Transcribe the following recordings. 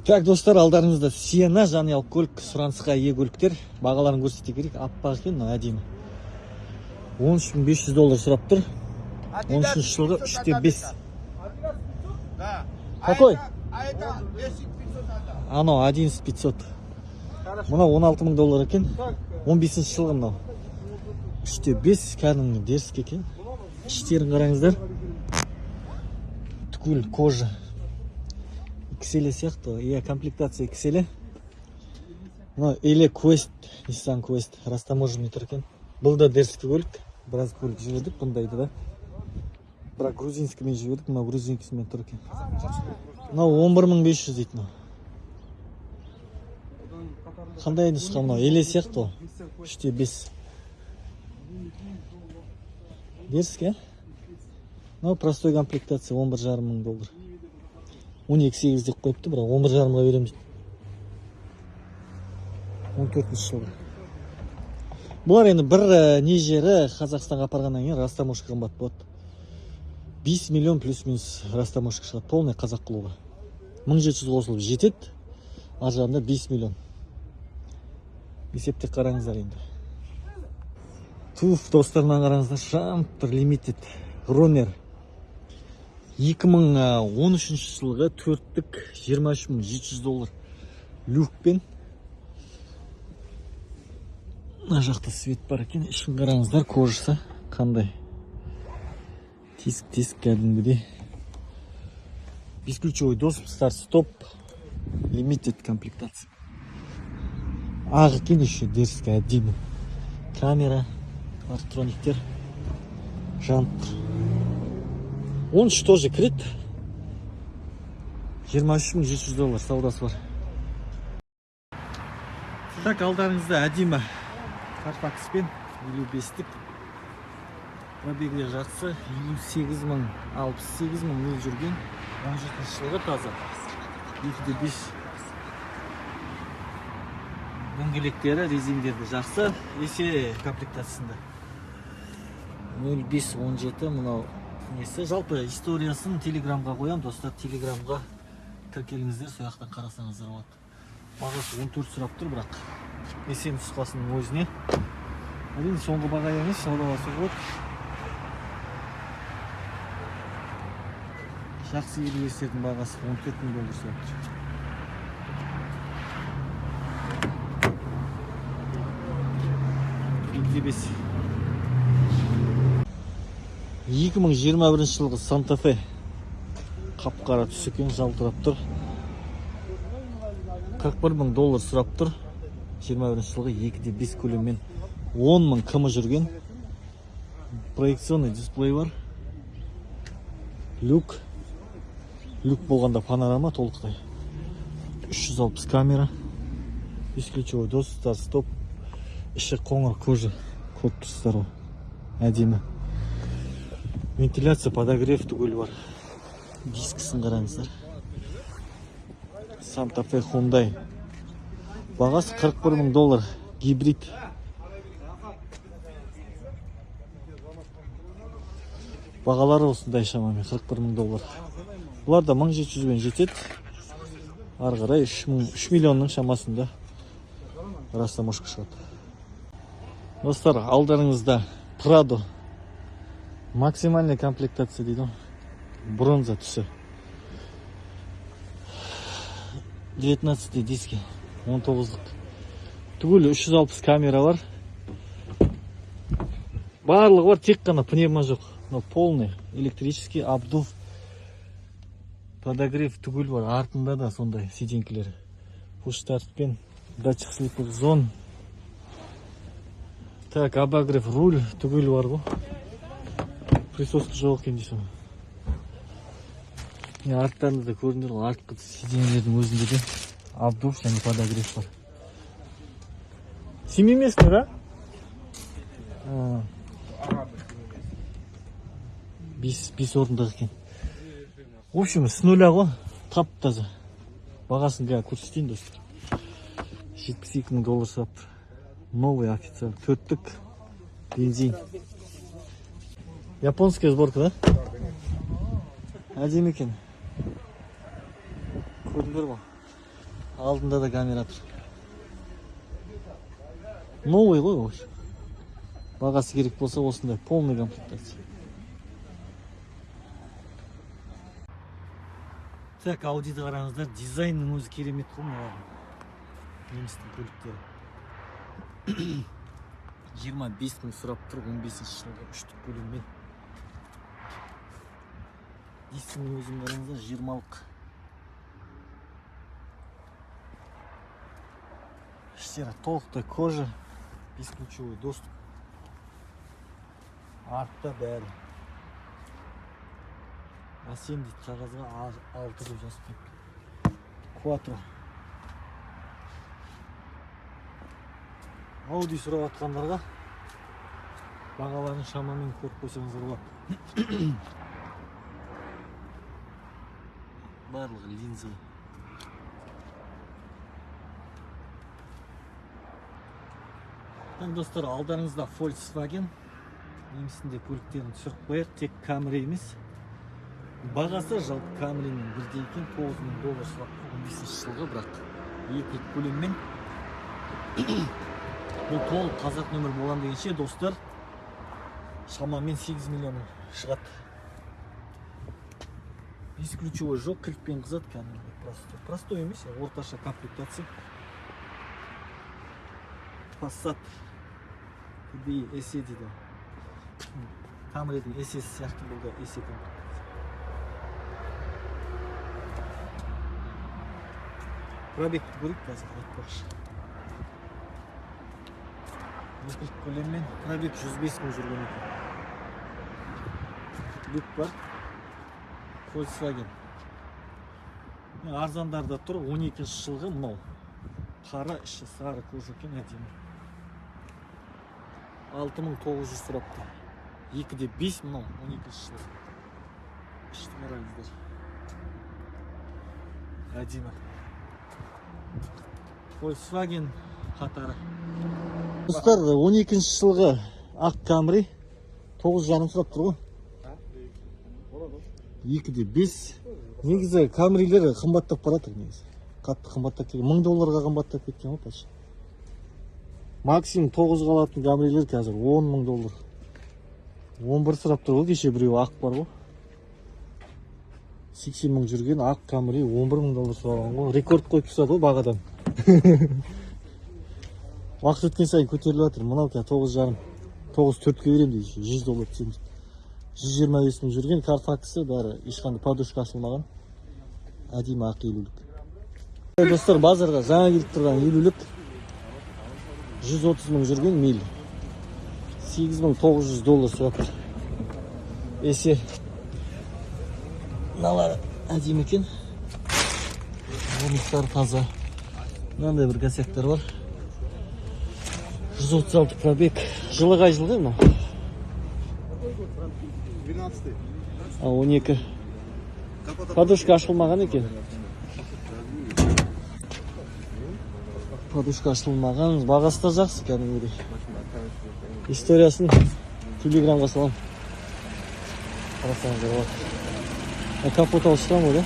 Так, достар, алдарыңызда Sienna жанұялық көлік, сұранысқа ие көліктер. Бағаларын көрсете керек, аппақ екен, әдемі. 13.500 доллар сұрап тұр. 13 жылғы 3/5. Какой? Ано 11500. Мына 16.000 доллар екен. 15 жылғы мынау. 3/5 кәдімгі дерсік екен. Іштерін қараңыздар. Түгел кожа. XL сияқты, иә, комплектация XL. Но или Quest, Nissan Quest, растаможенный тұр екен. Бұл да дерскі көлік, біраз көлік жібердік, бұндайды да. Бірақ грузинскімен жібердік, мына грузинскімен тұр екен. Мынау 11500 дейді мынау. Қандай нұсқа мынау? Еле сияқты ол. 3/5. Дерскі, ә? Мынау простой комплектация 11,5 мың доллар. 12.8 деп қойыпты, бірақ 11,5-ға береміз. 14 жылғы. Бұлар енді бір не жері Қазақстанға апарғаннан кейін растаможка қымбат болады. 5 миллион плюс-минус растаможка шығады, полный қазақ қылуға. 1700 қосылып жетеді, ар жағында 5 миллион. Есептеп қараңыздар енді. Туф, достарынан қараңыздар, Шампер Limited Runner 2013 жылғы 4-тік 23.700 доллар люкпен. Мына жақта свет бар екен, ішін қараңыздар, кожасы қандай. Тесік кәдімгідей. Бесключевой доступ, старт-стоп, Limited комплектация. Ақ екен еще дерскі, әдемі. Камера, парктрониктер, жантыр. 13 тоже кірет. 23.700 доллар саудасы бар. Так, алдарыңызда әдемі Карфакспен 55-тік. Пробегілер жартысы 58.000, 68.000 мил жүрген. 17 жылғы таза. 2/5. Дөңгелектері, резиндерді жақсы. Есе комплектациясында. 0517 мынау несі. Жалпы историясын телеграмға қоям, достар, телеграмға тіркеліңіздер, сояқтан қарасаңыздар болады. Бағасы 14 сұрап тұр, бірақ есем нұсқасының өзіне. Әрине соңғы баға емес, саудаласы болады. Жақсы елуестердің бағасы 14.000 доллар сұрап тұр. 2021 жылғы Santa Fe қап-қара түс екен, жалтырап тұр. 41.000 доллар сұрап тұр. 21 жылғы 2/5 көлеммен 10.000 км жүрген. Проекционный дисплей бар. Люк болғанда панорама толықтай. 360 камера. Бесключевой доступ, старт-стоп. Іші қоңыр кожа, код тұстары. Әдемі. Вентиляция, подогрев түгел бар. Дискісін қараңыздар. Santa Fe Hyundai. Бағасы 41.000 доллар. Гибрид. Бағалары осындай шамамен 41.000 доллар. Бұлар да 1700 бен жетеді. Ары қарай 3 миллионның шамасында растаможка шығады. Достар, алдарыңызда Prado. Максимальная комплектация дейді. Бронза түсі. 19 диски. 19-лық. Түгел 360 камера бар. Барлығы бар, тек қана пневма жоқ. Но полный электрический обдув. Подогрев түгел бар. Артында да сондай сиденькілері. Пуш-стартпен датчик слепых зон. Так, обогрев руль түгел бар ғой. Присоска жоқ екен дейсің. Арттарында да көріндер ғой, артқы сиденьелердің өзінде де обдув және подогрев бар. Семиместный, да? 5 орындық екен. В общем, с нуля ғой, тап-таза. Бағасын көрсетейін, достар. 72.000 доллар сұрап тұр. Новый офицер. 4-тік бензин. Японская сборка, да? Әдемі екен. Көрдіңдер ма? Алдында да камера тұр. Новый ғой ол. Бағасы керек болса осындай полный комплектация. Так, Ауdiді қараңыздар, дизайнның өзі керемет қой маған. Немістің көліктері. 25 мың сұрап тұр, 15-ші жылғы үштік көлеммен. Дисінің өзін қараңыздар, 20-лық. Іштері толықтай кожа, бесключевой доступ. Артта бәрі. Асен дейді қағазға 6 жыл жазып кетті. Quattro. Ауди сұрап атқандарға бағаларын шамамен көріп қойсаңыздар болады. Барлығы линза. Достар, алдарыңызда Volkswagen. Немісінде көліктерін түсіріп қояр, тек Camry емес. Бағасы жалпы Camry'nin бірдей екен, $9,000 сұрап 15-ші жылғы, бірақ екі көлеммен. Бұл толық қазақ нөмір болам дегенше, достар, шамамен 8 миллион шығады. Бесключевой жоқ, кілтпен қызады кәдімгі. Простой емес, орташа комплектация. Passat TDI SE дейді. Camry'дің SE сияқты бұл да SE комплектация. Пробегті көрейік, қазір айтпақшы. Екі көлеммен пробег 105 мың жүрген екен. Люк бар. Volkswagen. Арзандарда тұр, 12-ші жылғы мынау. Қара іші сары кожа екен әдемі. 6900 сұрапты. 2-де 5 мынау 12-ші жылғы. Ішті қараңыздар. Әдемі. Volkswagen қатары. Достар, 12-ші жылғы ақ Camry 9,5 сұрап тұр ғой. 2-де 5. Негізі Camry'лер қымбаттап баратыр негізі. Қатты қымбаттап кеткен. $1000-ға қымбаттап кеткен ғой почти. Максимум 9 қалатын Camry'лер қазір $10,000. 11 сұрап тұр ғой, кеше біреу ақ бар ғой. 80 мың жүрген ақ Camry $11,000 сұраған ғой. Рекорд қойып тұрса ғой бағадан. Уақыт өткен сайын көтеріліп жатыр. Мынау қазір 9,5. 9,4-ке берем дейді. $100 түсеміз. 125 мың жүрген картаксы бәрі ешқандай подушка ашылмаған. Әдемі ақ елулік. Достар, базарға жаңа келіп тұрған елулік 130 мың жүрген миль. $8,900 сұрап. Есе мыналар әдемі екен. Орындықтар таза. Мынандай бір косяктар бар. 136 пробег. Жылы қай жылғы мынау? 12. 12. Подушка ашылмаған екен. Подушка ашылмаған. Бағасы да жақсы кәдімгідей. Историясын телеграмға салам. Қарасаңыздар болады. Капот ауыстырам ғой, да?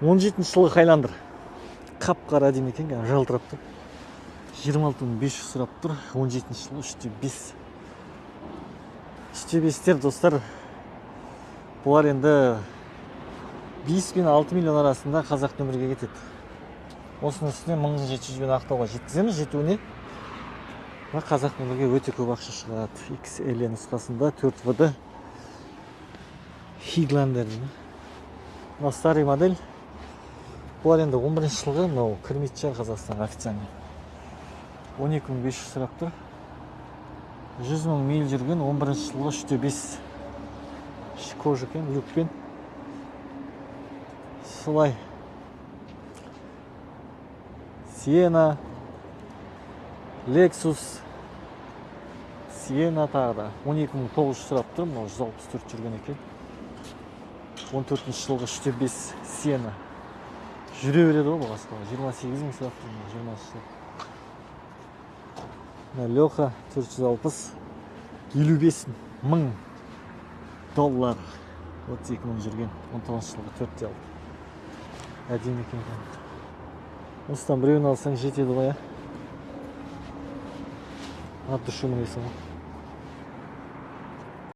17 жылғы Highlander. Қап-қара әдемі екен, жалтырап тұр. 26,500 сұрап тұр. 17 жылғы 3-те 5. 3-те 5-тер, достар, бұлар енді 5 пен 6 миллион арасында қазақ нөмірге кетеді. Осының үстіне 1700 бен ақтауға жеткіземіз, жетуіне. Қазақ нөмірге өте көп ақша шығады. XL нұсқасында 4VD Highlander. Мынау старый модель. Бұлар енді 11 жылғы, мынау кірмейді шығар Қазақстанға официально. 12,500 сұрап тұр. 100 мың миль жүрген 11 жылғы 3-те 5 кожа екен, люкпен. Солай. Sienna, Lexus, Sienna тағы да 12,900 сұрап тұр, мынау 164 жүрген екен. 14 жылғы 3-те 5 Sienna. Жүре береді ғой бұл қасқаға. 28 мың сұрап тұр, 20 жыл. Леха 460. 55.000 доллар. 32 мың жүрген 19 жылғы 4 алды. Әдемі екен. Осыдан біреуін алсаң жетеді ғой, а? От души мың дейсің ғой.